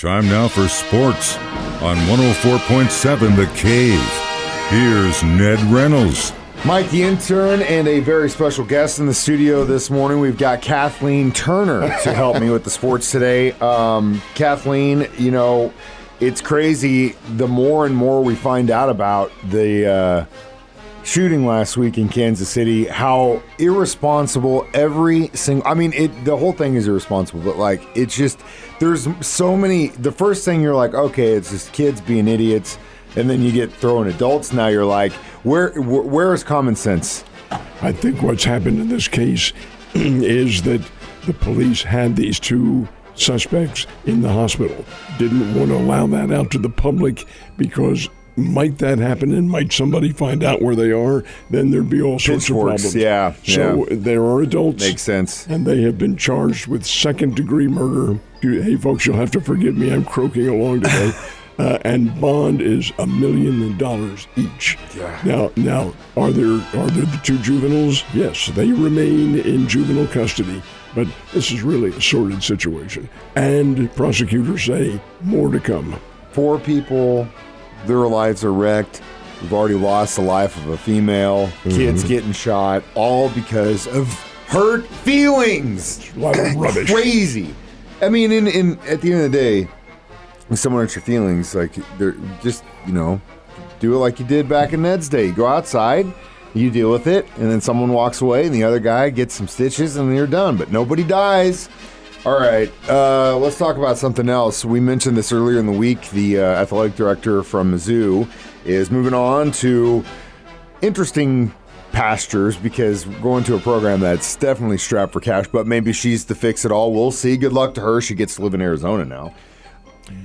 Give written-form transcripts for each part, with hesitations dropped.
Time now for sports on 104.7 The Cave. Here's Ned Reynolds. Mike, the intern, and a very special guest in the studio this morning. We've got Kathleen Turner to help me with the sports today. Kathleen, you know, it's crazy. The more and more we find out about the shooting last week in Kansas City, how irresponsible every single... I mean, the whole thing is irresponsible, but, like, it's just... There's so many... The first thing you're like, okay, it's just kids being idiots, and then you get throwing adults. Now you're like, where is common sense? I think what's happened in this case is that the police had these two suspects in the hospital. Didn't want to allow that out to the public because might that happen and might somebody find out where they are, then there'd be all sorts of problems. Yeah. So there are adults. Makes sense. And they have been charged with second-degree murder. Hey, folks, you'll have to forgive me. I'm croaking along today. And bond is $1 million each. Yeah. Now, are there the two juveniles? Yes, they remain in juvenile custody. But this is really a sordid situation. And prosecutors say more to come. 4 people, their lives are wrecked. We've already lost the life of a female. Kids getting shot, all because of hurt feelings. A lot of rubbish. Crazy. I mean, in at the end of the day, when someone hurts your feelings, like, they're just, you know, do it like you did back in Ned's day. You go outside, you deal with it, and then someone walks away, and the other guy gets some stitches, and then you're done. But nobody dies. All right, let's talk about something else. We mentioned this earlier in the week. The athletic director from Mizzou is moving on to interesting pastures because we're going to a program that's definitely strapped for cash, but maybe she's the fix-it-all. We'll see. Good luck to her. She gets to live in Arizona now.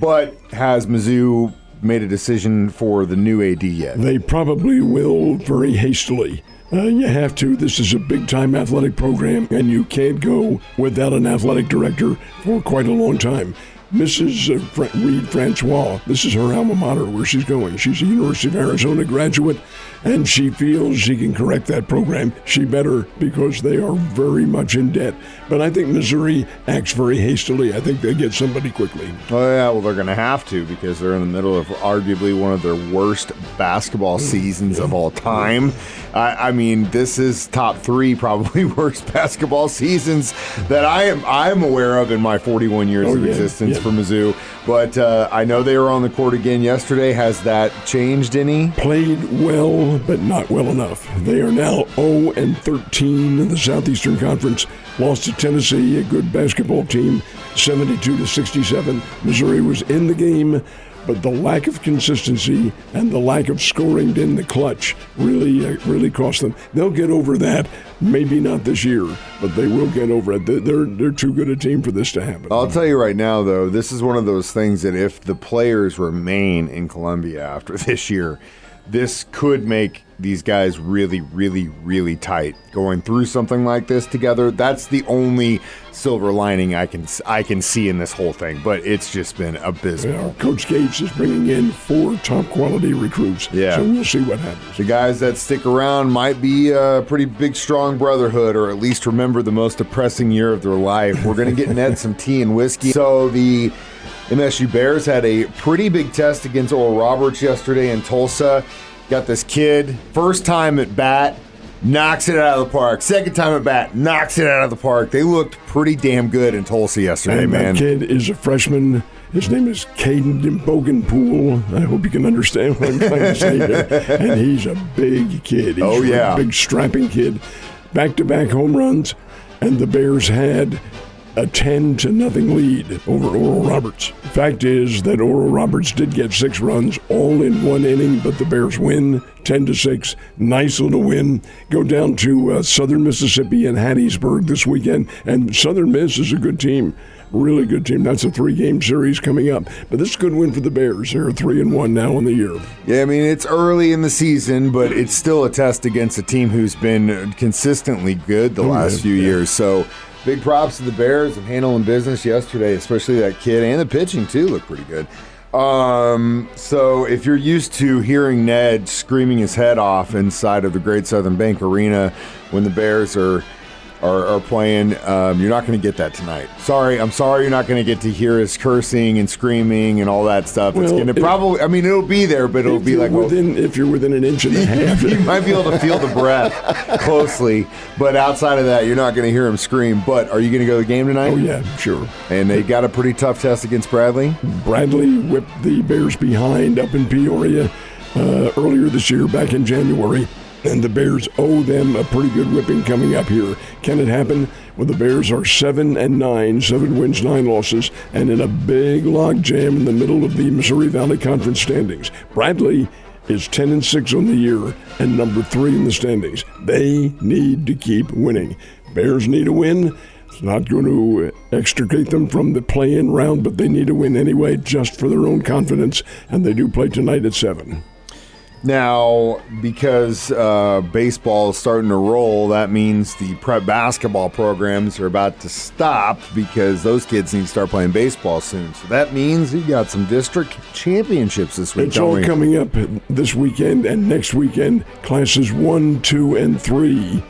But has Mizzou made a decision for the new AD yet? They probably will very hastily. You have to. This is a big-time athletic program, and you can't go without an athletic director for quite a long time. Mrs. Reed Francois, this is her alma mater where she's going. She's a University of Arizona graduate, and she feels she can correct that program. She better, because they are very much in debt. But I think Missouri acts very hastily. I think they get somebody quickly. Oh, yeah, well, they're going to have to because they're in the middle of arguably one of their worst basketball seasons of all time. I mean, this is top 3 probably worst basketball seasons that I'm aware of in my 41 years of existence for Mizzou. But I know they were on the court again yesterday. Has that changed any? Played well, but not well enough. They are now 0-13 in the Southeastern Conference. Lost to Tennessee, a good basketball team, 72-67. Missouri was in the game, but the lack of consistency and the lack of scoring in the clutch really cost them. They'll get over that. Maybe not this year, but they will get over it. They're too good a team for this to happen. I'll tell you right now, though, this is one of those things that if the players remain in Columbia after this year, this could make these guys really, really, really tight. Going through something like this together, that's the only silver lining I can see in this whole thing. But it's just been abysmal. Yeah, Coach Gates is bringing in 4 top-quality recruits. Yeah. So we'll see what happens. The guys that stick around might be a pretty big, strong brotherhood, or at least remember the most depressing year of their life. We're going to get Ned some tea and whiskey. So the MSU Bears had a pretty big test against Oral Roberts yesterday in Tulsa. Got this kid, first time at bat, knocks it out of the park. Second time at bat, knocks it out of the park. They looked pretty damn good in Tulsa yesterday, and man. That kid is a freshman. His name is Caden Bogenpool. I hope you can understand what I'm trying to say here. And he's a big kid. He's a big, strapping kid. Back-to-back home runs, and the Bears had a 10-0 lead over Oral Roberts. Fact is that Oral Roberts did get 6 runs all in one inning, but the Bears win 10-6. Nice little win. Go down to Southern Mississippi and Hattiesburg this weekend, and Southern Miss is a good team. Really good team. That's a 3-game series coming up. But this is a good win for the Bears. They're 3-1 now in the year. Yeah, I mean, it's early in the season, but it's still a test against a team who's been consistently good the last few years. So big props to the Bears of handling business yesterday, especially that kid, and the pitching too looked pretty good. So if you're used to hearing Ned screaming his head off inside of the Great Southern Bank Arena when the Bears are are playing. You're not going to get that tonight. I'm sorry you're not going to get to hear us cursing and screaming and all that stuff. It's going to probably, it'll be there, but it'll be like... if you're within an inch and a half. You might be able to feel the breath closely, but outside of that, you're not going to hear him scream. But are you going to go to the game tonight? Oh, yeah, sure. And they got a pretty tough test against Bradley? Bradley whipped the Bears behind up in Peoria earlier this year, back in January. And the Bears owe them a pretty good whipping coming up here. Can it happen? Well, the Bears are 7-9, 7 wins, 9 losses, and in a big log jam in the middle of the Missouri Valley Conference standings. Bradley is 10-6 on the year and number 3 in the standings. They need to keep winning. Bears need a win. It's not going to extricate them from the play-in round, but they need to win anyway, just for their own confidence, and they do play tonight at 7. Now, because baseball is starting to roll, that means the prep basketball programs are about to stop because those kids need to start playing baseball soon. So that means we got some district championships this week. It's all coming up this weekend and next weekend. Classes 1, 2, and 3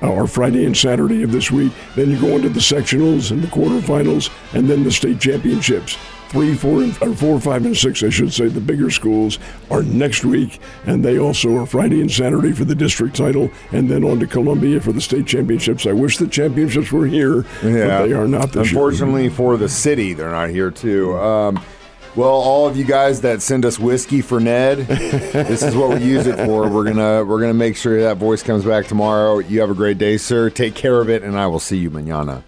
are Friday and Saturday of this week. Then you go into the sectionals and the quarterfinals, and then the state championships. 3, 4, 5, and 6, I should say, the bigger schools are next week, and they also are Friday and Saturday for the district title, and then on to Columbia for the state championships. I wish the championships were here, but they are not this year. Unfortunately for the city, they're not here too. Well, all of you guys that send us whiskey for Ned, this is what we use it for. We're gonna make sure that voice comes back tomorrow. You have a great day, sir. Take care of it, and I will see you mañana.